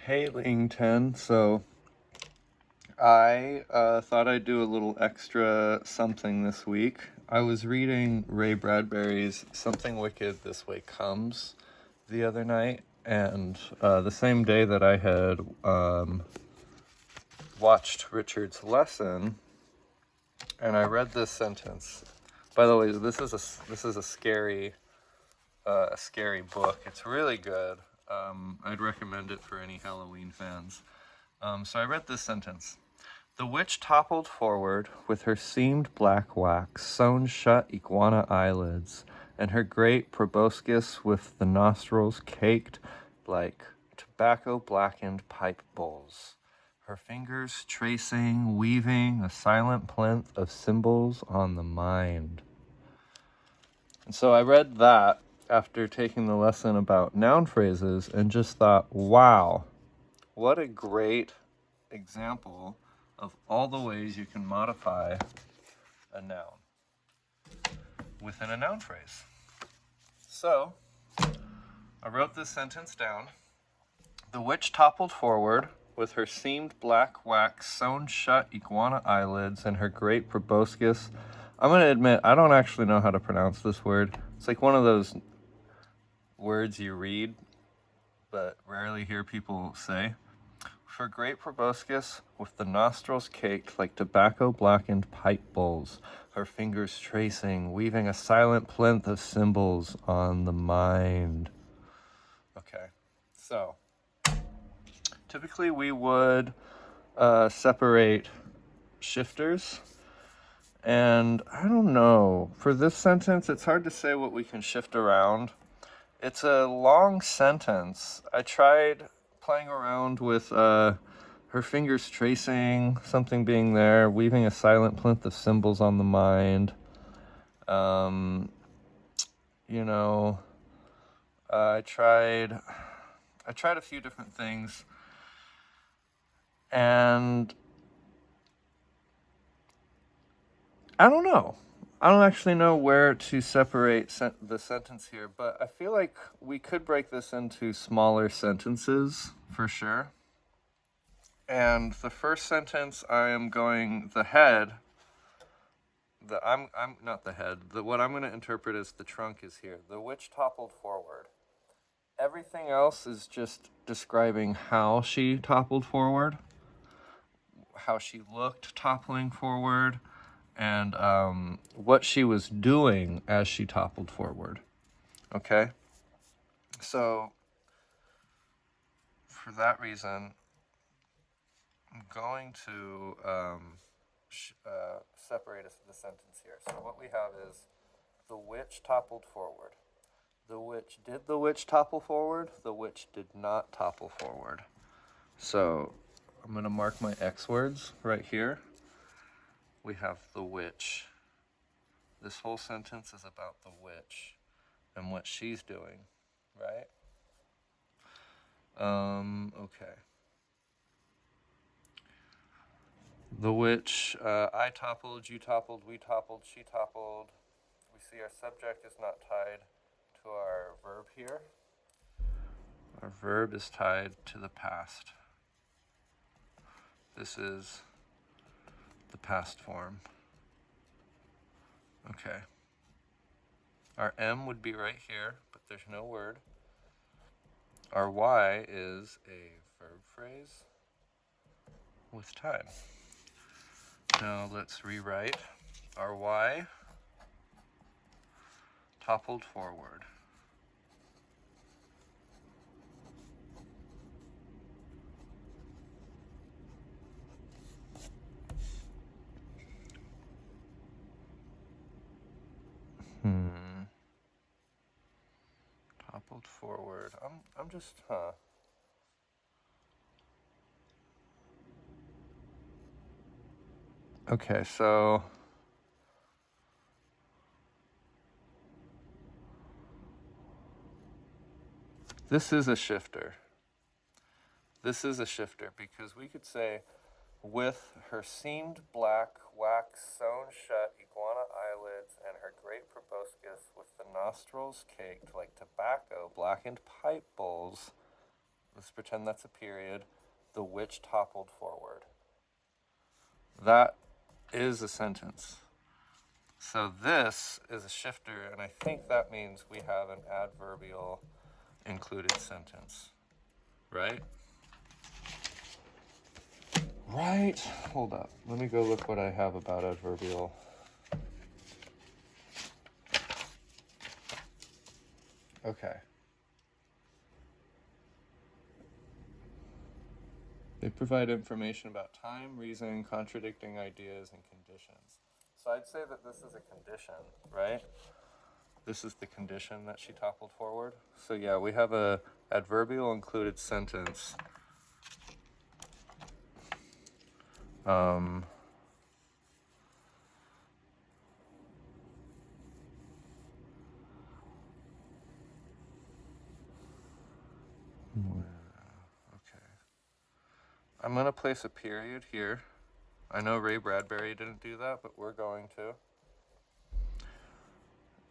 Hey, Ling 10. So I thought I'd do a little extra something this week. I was reading Ray Bradbury's Something Wicked This Way Comes the other night, and the same day that I had watched Richard's lesson, and I read this sentence. By the way, this is a scary book. It's really good. I'd recommend it for any Halloween fans. So I read this sentence. The witch toppled forward, with her seamed black wax sewn shut iguana eyelids, and her great proboscis with the nostrils caked like tobacco-blackened pipe bowls, her fingers tracing, weaving a silent plinth of symbols on the mind. And so I read that after taking the lesson about noun phrases and just thought, wow, what a great example of all the ways you can modify a noun within a noun phrase. So, I wrote this sentence down. The witch toppled forward, with her seamed black wax sewn shut iguana eyelids and her great proboscis. I'm going to admit, I don't actually know how to pronounce this word. It's like one of those words you read, but rarely hear people say. Her great proboscis, with the nostrils caked like tobacco-blackened pipe bowls, her fingers tracing, weaving a silent plinth of symbols on the mind. Okay, so typically we would separate shifters, and I don't know, for this sentence, it's hard to say what we can shift around. It's a long sentence. I tried playing around with her fingers tracing, something being there, weaving a silent plinth of symbols on the mind. You know, I tried a few different things, and I don't know. I don't actually know where to separate the sentence here, but I feel like we could break this into smaller sentences for sure. And the first sentence, I am going the head. I'm not the head. What I'm going to interpret as the trunk is here. The witch toppled forward. Everything else is just describing how she toppled forward, how she looked toppling forward, and what she was doing as she toppled forward. Okay? So, for that reason, I'm going to separate the sentence here. So what we have is the witch toppled forward. Did the witch topple forward? The witch did not topple forward. So I'm going to mark my X words right here. We have the witch. This whole sentence is about the witch and what she's doing, right? Okay. The witch, I toppled, you toppled, we toppled, she toppled. We see our subject is not tied to our verb here. Our verb is tied to the past. This is the past form. Okay. Our M would be right here, but there's no word. Our Y is a verb phrase with time. Now let's rewrite. Our Y toppled forward. Toppled forward. I'm just, Okay, so this is a shifter. This is a shifter because we could say, with her seamed black wax sewn shut iguana eyelids and her great proboscis with the nostrils caked like tobacco blackened pipe bowls, Let's pretend that's a period. The witch toppled forward. That is a sentence. So this is a shifter, and I think that means we have an adverbial included sentence, right? Right. Hold up. Let me go look what I have about adverbial. Okay. They provide information about time, reason, contradicting ideas, and conditions. So I'd say that this is a condition, right? This is the condition that she toppled forward. So yeah, we have a adverbial included sentence. Okay. I'm going to place a period here. I know Ray Bradbury didn't do that, but we're going to.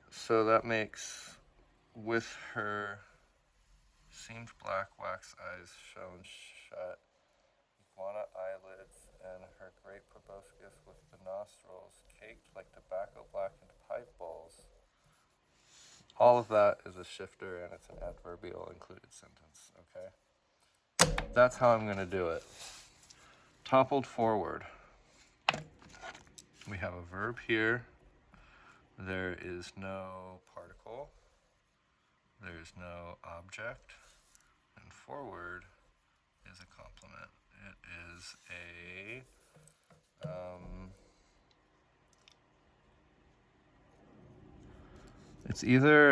So that makes, with her seamed black wax eyes shown shut, iguana eyelids, and her great proboscis with the nostrils caked like tobacco blackened pipe bowls. All of that is a shifter, and it's an adverbial included sentence, okay? That's how I'm going to do it. Toppled forward. We have a verb here. There is no particle. There's no object. And forward is a complement. It is a it's either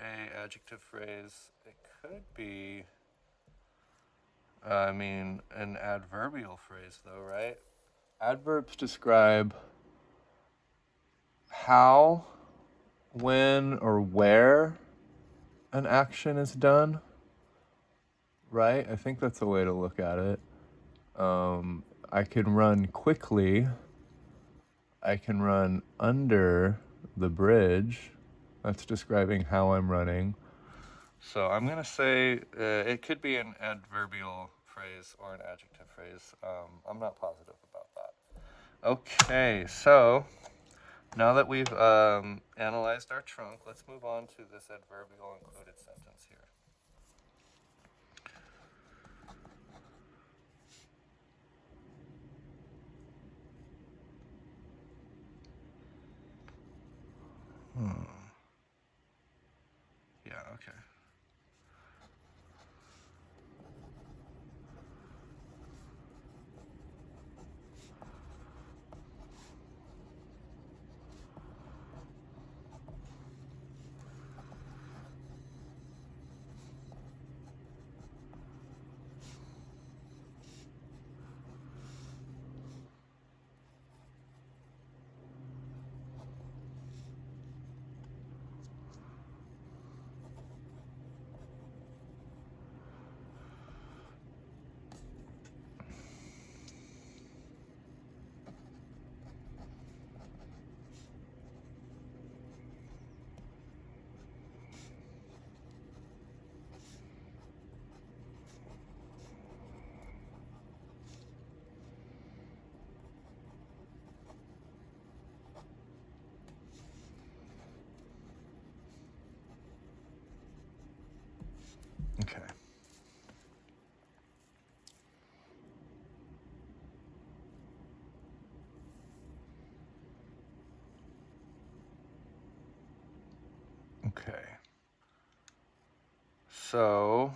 a adjective phrase. It could be an adverbial phrase though, right? Adverbs describe how, when, or where an action is done, right? I think that's a way to look at it. I can run quickly. I can run under the bridge. That's describing how I'm running. So I'm going to say it could be an adverbial phrase or an adjective phrase. I'm not positive about that. Okay, so now that we've analyzed our trunk, let's move on to this adverbial included sentence here. Yeah, okay. Okay. Okay. So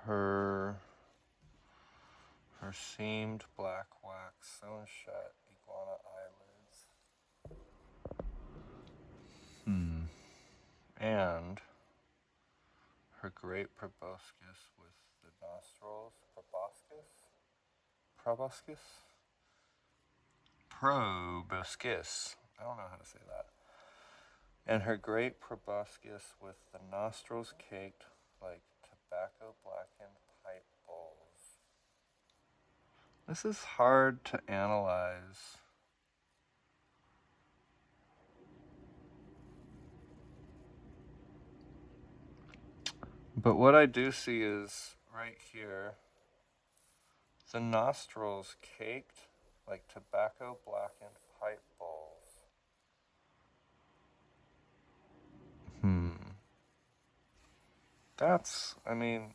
her seamed black wax sewn shut iguana eyelids. And her great proboscis with the nostrils. Proboscis? Proboscis. I don't know how to say that. And her great proboscis with the nostrils caked like tobacco blackened pipe bowls. This is hard to analyze. But what I do see is right here, the nostrils caked like tobacco blackened pipe bowls. That's, I mean,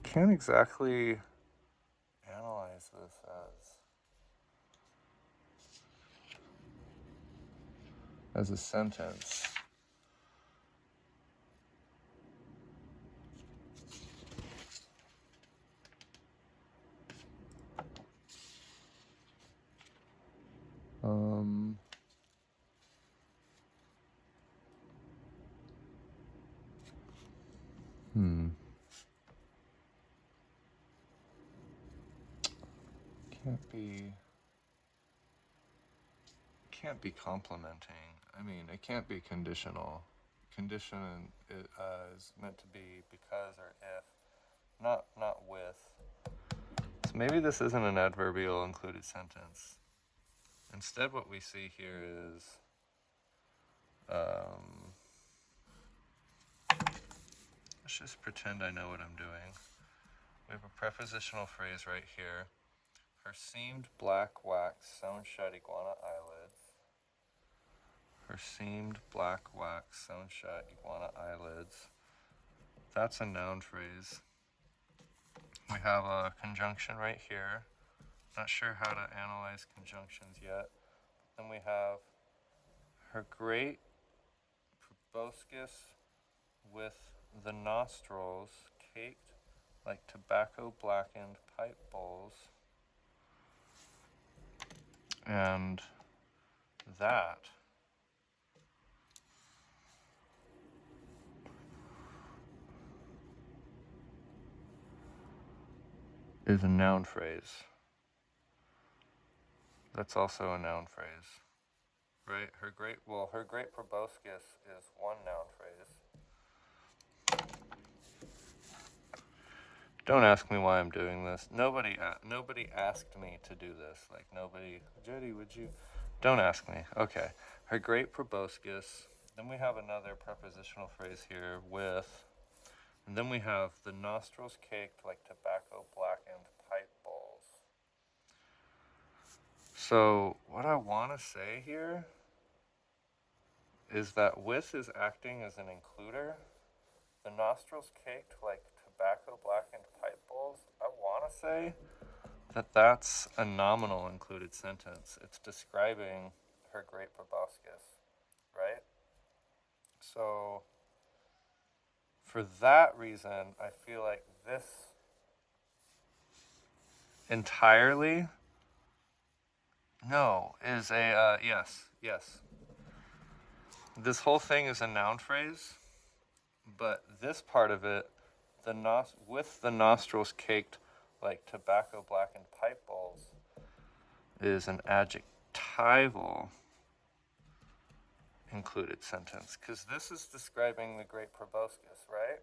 can't exactly analyze this as a sentence. Can't be complimenting. I mean, it can't be conditional. Condition is meant to be because or if, not with. So maybe this isn't an adverbial included sentence. Instead, what we see here is let's just pretend I know what I'm doing. We have a prepositional phrase right here. Her seamed black wax sewn shut iguana eyelids. Her seamed black wax sewn shut iguana eyelids. That's a noun phrase. We have a conjunction right here. Not sure how to analyze conjunctions yet. Then we have her great proboscis with the nostrils caked like tobacco blackened pipe bowls. And that is a noun phrase. That's also a noun phrase, right? Her great proboscis is one noun phrase. Don't ask me why I'm doing this. Nobody asked me to do this. Like nobody, Jody, would you? Don't ask me. Okay. Her great proboscis. Then we have another prepositional phrase here with, and then we have the nostrils caked like tobacco blackened pipe bowls. So what I want to say here is that with is acting as an includer. The nostrils caked like tobacco blackened pipe bowls. I want to say that that's a nominal included sentence. It's describing her great proboscis, right? So for that reason, I feel like this entirely, no, is a, yes. This whole thing is a noun phrase, but this part of it, with the nostrils caked like tobacco blackened pipe bowls, is an adjectival included sentence, because this is describing the great proboscis, right?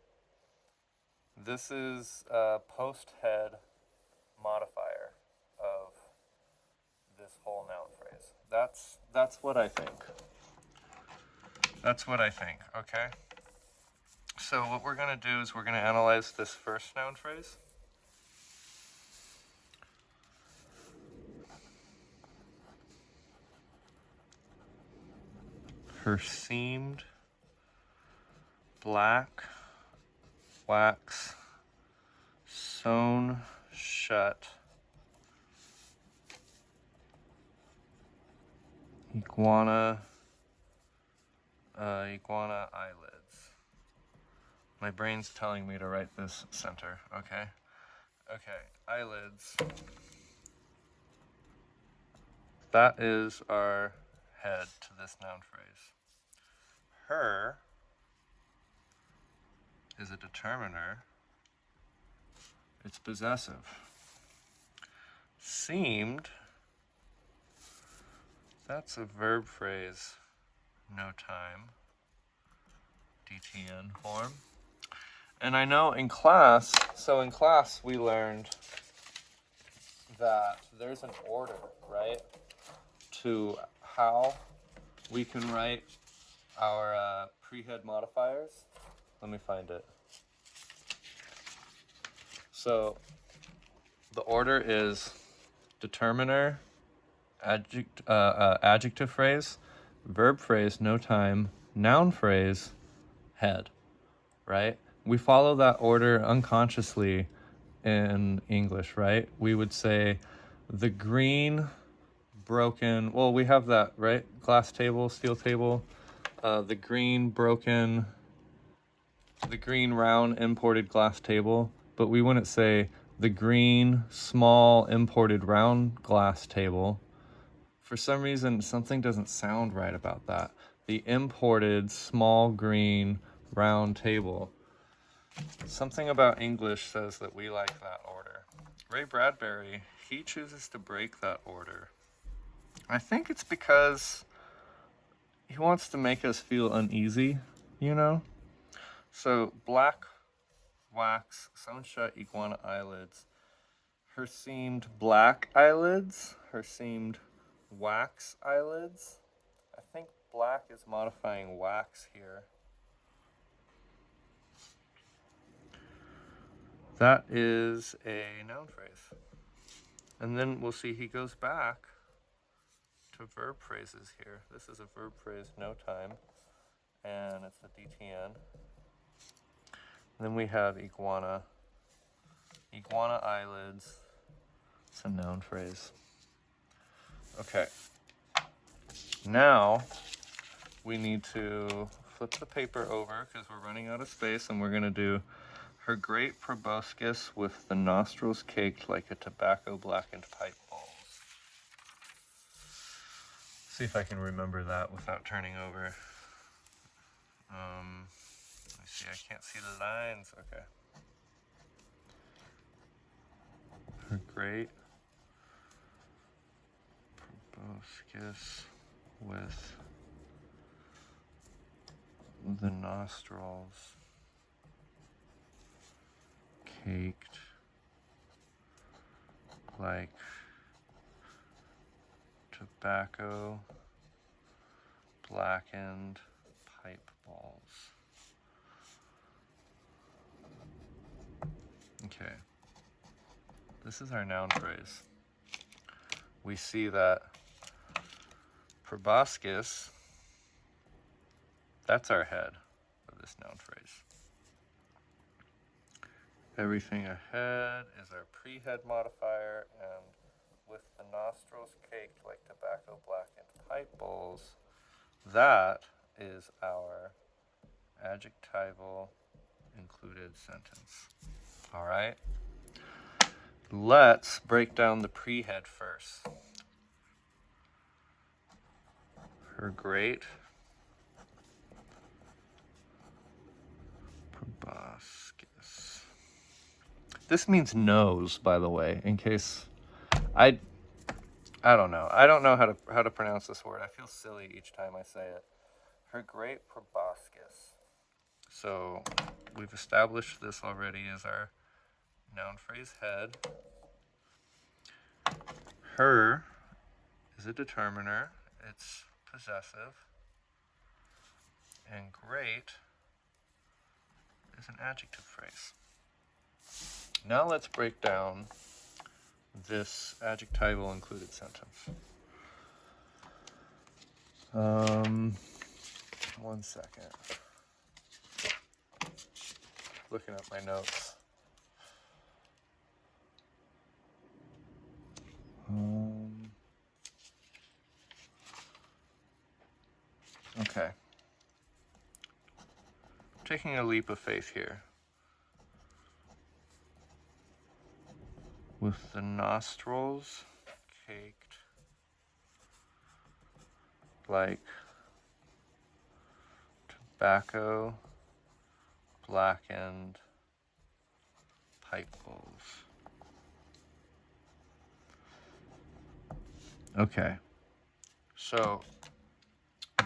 This is a post-head modifier of this whole noun phrase. That's what I think. That's what I think, okay? So what we're going to do is we're going to analyze this first noun phrase. Her seamed black wax sewn shut iguana eyelids. My brain's telling me to write this center, okay? Okay, eyelids. That is our head to this noun phrase. Her is a determiner. It's possessive. Seemed, that's a verb phrase, no time, DTN form. And I know in class we learned that there's an order, right, to how we can write our pre-head modifiers. Let me find it. So the order is determiner, adjective phrase, verb phrase, no time, noun phrase, head, right? We follow that order unconsciously in English, right? We would say the green broken, well, we have that, right? Glass table, steel table, the green round imported glass table, but we wouldn't say the green small imported round glass table. For some reason, something doesn't sound right about that. The imported small green round table. Something about English says that we like that order. Ray Bradbury, he chooses to break that order. I think it's because he wants to make us feel uneasy, you know? So, black wax, sewn shut iguana eyelids. Her seamed black eyelids, her seamed wax eyelids. I think black is modifying wax here. That is a noun phrase. And then we'll see he goes back to verb phrases here. This is a verb phrase, no time, and it's a DTN. Then we have iguana. Iguana eyelids. It's a noun phrase. Okay. Now we need to flip the paper over because we're running out of space, and we're going to do her great proboscis with the nostrils caked like a tobacco blackened pipe balls. See if I can remember that without turning over. Let me see, I can't see the lines. Okay. Her great proboscis with the nostrils caked like tobacco blackened pipe balls. Okay. This is our noun phrase. We see that proboscis, that's our head of this noun phrase. Everything ahead is our pre-head modifier, and with the nostrils caked like tobacco blackened pipe bowls, that is our adjectival included sentence. All right? Let's break down the pre-head first. Her great proboscis. This means nose, by the way, in case I don't know. I don't know how to pronounce this word. I feel silly each time I say it. Her great proboscis. So we've established this already as our noun phrase head. Her is a determiner. It's possessive. And great is an adjective phrase. Now let's break down this adjectival included sentence. 1 second. Looking at my notes. Okay. Taking a leap of faith here. With the nostrils caked like tobacco blackened pipe bowls. Okay, so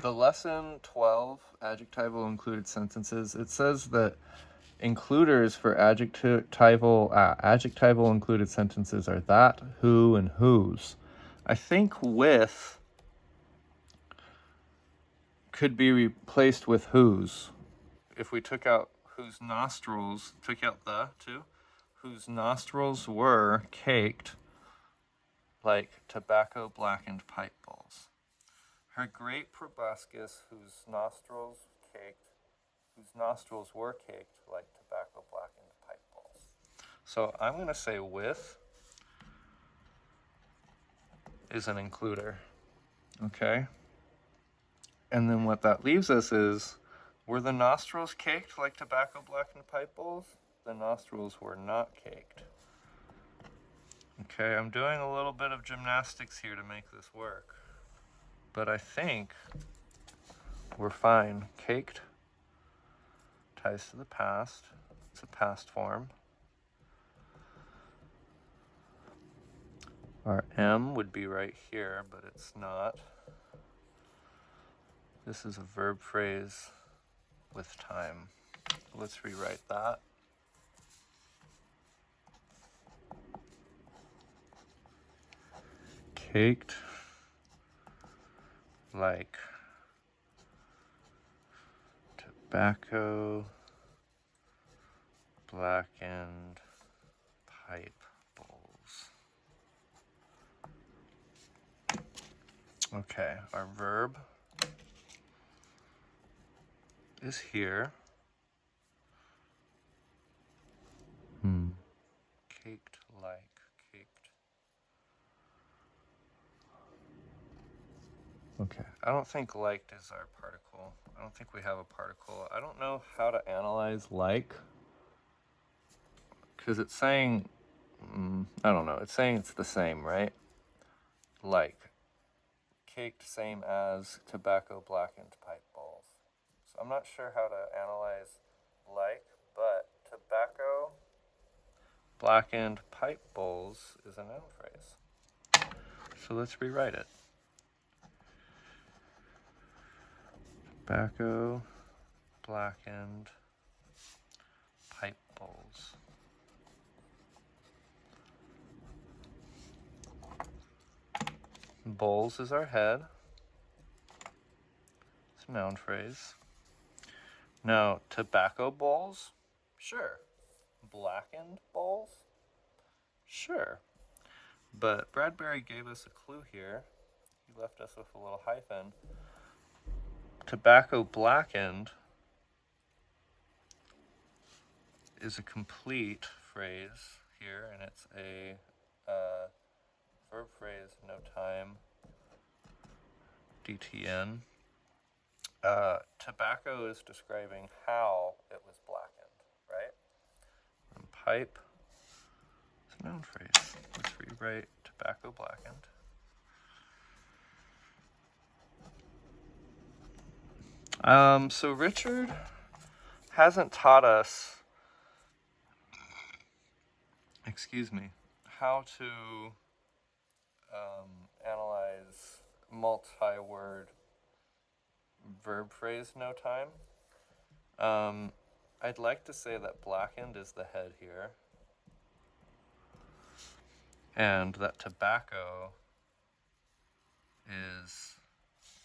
the lesson 12 adjectival included sentences, it says that includers for adjectival included sentences are that, who, and whose. I think with could be replaced with whose. If we took out whose nostrils, took out the too, whose nostrils were caked like tobacco blackened pipe bowls. Her great proboscis, whose nostrils were caked like tobacco blackened pipe bowls. So I'm going to say with is an includer. Okay? And then what that leaves us is, were the nostrils caked like tobacco blackened pipe bowls? The nostrils were not caked. Okay, I'm doing a little bit of gymnastics here to make this work. But I think we're fine. Caked ties to the past. It's a past form. Our M would be right here, but it's not. This is a verb phrase with time. Let's rewrite that. Caked like tobacco blackened pipe bowls. Okay, our verb is here. Caked like, caked. Okay, I don't think liked is our particle. I don't think we have a particle. I don't know how to analyze like, because it's saying, I don't know, it's saying it's the same, right? Like, caked same as tobacco blackened pipe bowls. So I'm not sure how to analyze like, but tobacco blackened pipe bowls is a noun phrase. So let's rewrite it. Tobacco blackened pipe bowls. Bowls is our head. It's a noun phrase. Now, tobacco bowls? Sure. Blackened bowls? Sure. But Bradbury gave us a clue here. He left us with a little hyphen. Tobacco blackened is a complete phrase here, and it's a verb phrase, no time, DTN. Tobacco is describing how it was blackened, right? And pipe is a noun phrase. Let's rewrite tobacco blackened. So Richard hasn't taught us, how to analyze multi-word verb phrase no time. I'd like to say that blackened is the head here, and that tobacco is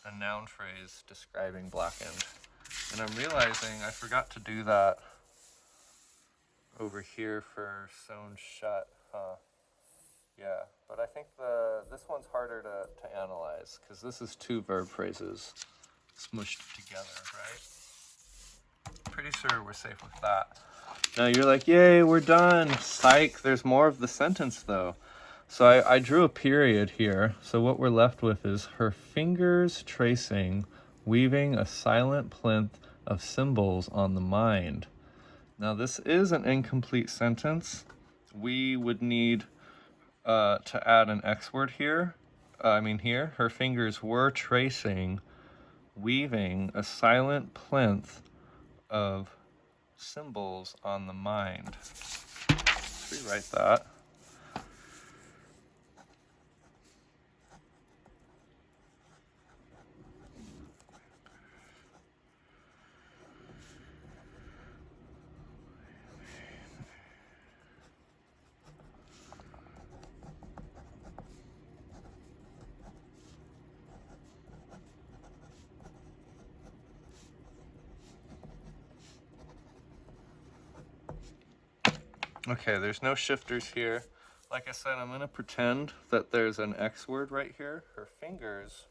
a noun phrase describing blackened. And I'm realizing I forgot to do that over here for sewn shut, Yeah, but I think this one's harder to analyze, because this is two verb phrases smushed together, right? Pretty sure we're safe with that. Now you're like, yay, we're done. Psych, there's more of the sentence though. So I drew a period here. So what we're left with is her fingers tracing, weaving a silent plinth of symbols on the mind. Now this is an incomplete sentence. We would need to add an X word here. Here, her fingers were tracing, weaving a silent plinth of symbols on the mind. Let's rewrite that. Okay, there's no shifters here. Like I said, I'm going to pretend that there's an X word right here. Her fingers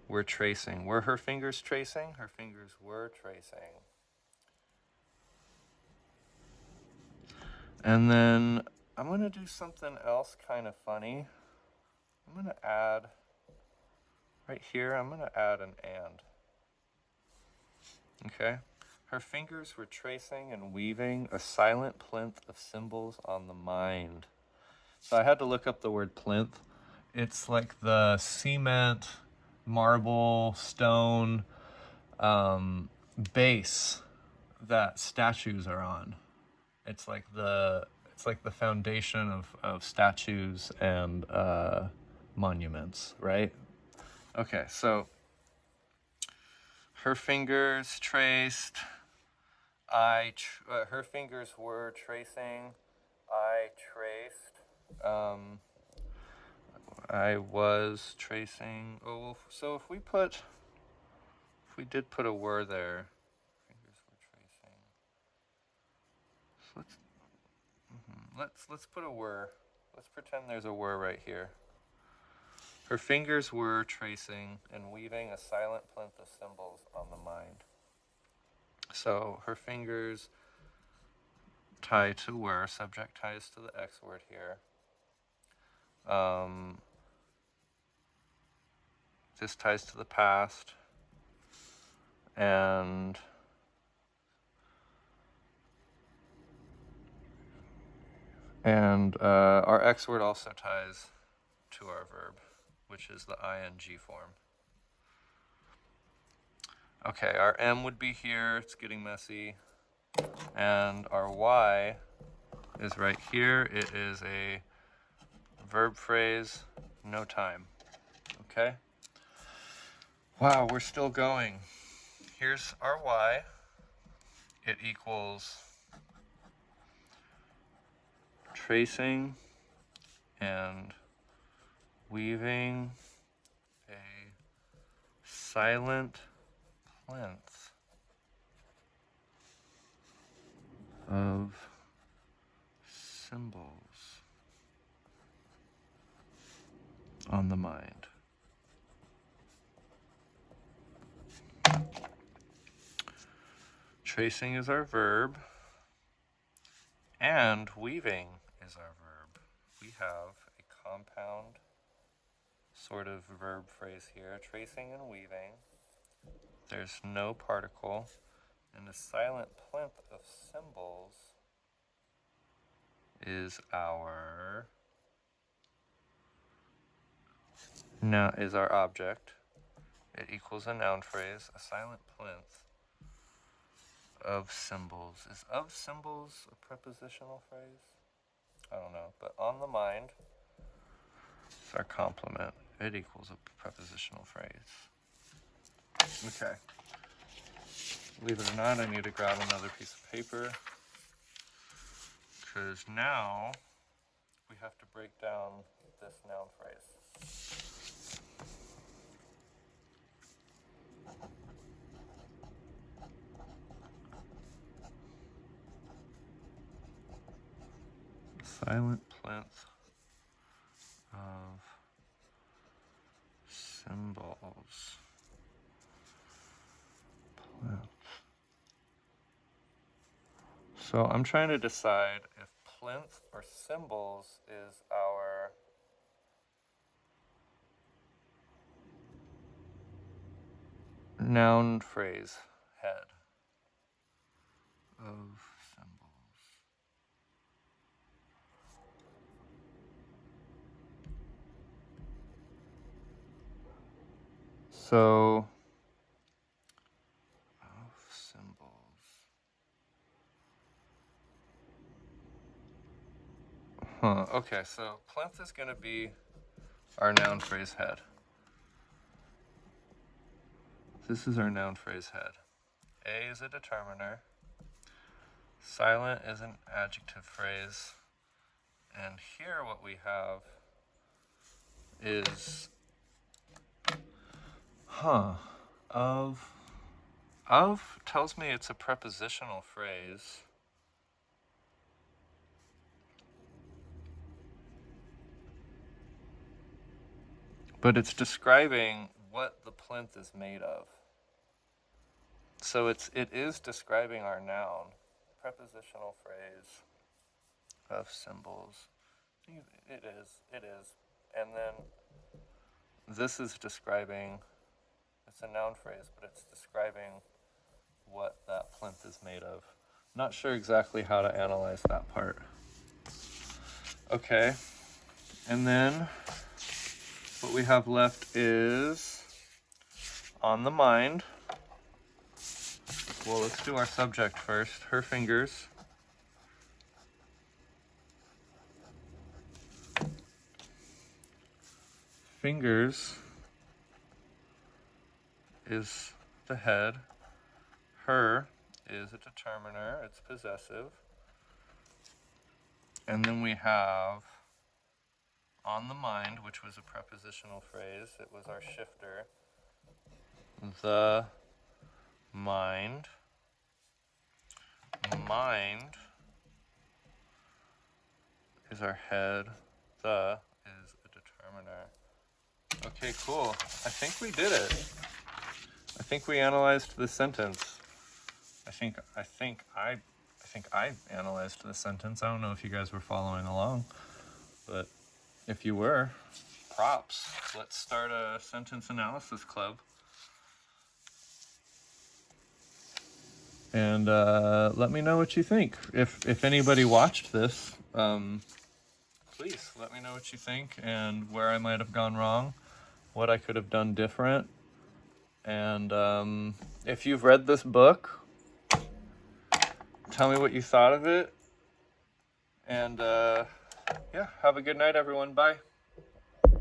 were tracing. Were her fingers tracing? Her fingers were tracing. And then I'm going to do something else kind of funny. I'm going to add, right here, I'm going to add an and. Okay? Her fingers were tracing and weaving a silent plinth of symbols on the mind. So I had to look up the word plinth. It's like the cement, marble, stone base that statues are on. It's like the foundation of statues and monuments, right? Okay, so her fingers traced. Her fingers were tracing. I traced. I was tracing. Oh, well, so if we did put a were there, fingers were tracing. So let's put a were. Let's pretend there's a were right here. Her fingers were tracing and weaving a silent plinth of symbols on the mind. So her fingers tie to were, subject ties to the X word here. This ties to the past. And our X word also ties to our verb, which is the ing form. Okay, our M would be here. It's getting messy. And our Y is right here. It is a verb phrase, no time. Okay? Wow, we're still going. Here's our Y. It equals tracing and weaving a silent plinth of symbols on the mind. Tracing is our verb, and weaving is our verb. We have a compound sort of verb phrase here, tracing and weaving. There's no particle, and a silent plinth of symbols is our object. It equals a noun phrase, a silent plinth of symbols. Is of symbols a prepositional phrase? I don't know, but on the mind, it's our complement. It equals a prepositional phrase. Okay. Believe it or not, I need to grab another piece of paper, because now we have to break down this noun phrase. Silent plinth of symbols. Plinth. So I'm trying to decide if plinth or symbols is our noun phrase head of symbols. So, of symbols. Okay, so plinth is going to be our noun phrase head. This is our noun phrase head. A is a determiner. Silent is an adjective phrase. And here what we have is of tells me it's a prepositional phrase. but it's describing what the plinth is made of. So it is describing our noun. Prepositional phrase of symbols. It is. And then this is describing, it's a noun phrase, but it's describing what that plinth is made of. Not sure exactly how to analyze that part. Okay, and then what we have left is on the mind. Well, let's do our subject first. Her fingers. Fingers is the head. Her is a determiner, it's possessive. And then we have on the mind, which was a prepositional phrase. It was our shifter. The mind. Mind is our head. The is a determiner. Okay, cool. I think we did it. I think we analyzed the sentence. I think I analyzed the sentence. I don't know if you guys were following along, but if you were, props. Let's start a sentence analysis club. And let me know what you think. If anybody watched this, please let me know what you think and where I might have gone wrong, what I could have done different. And if you've read this book, tell me what you thought of it. And yeah, have a good night, everyone. Bye.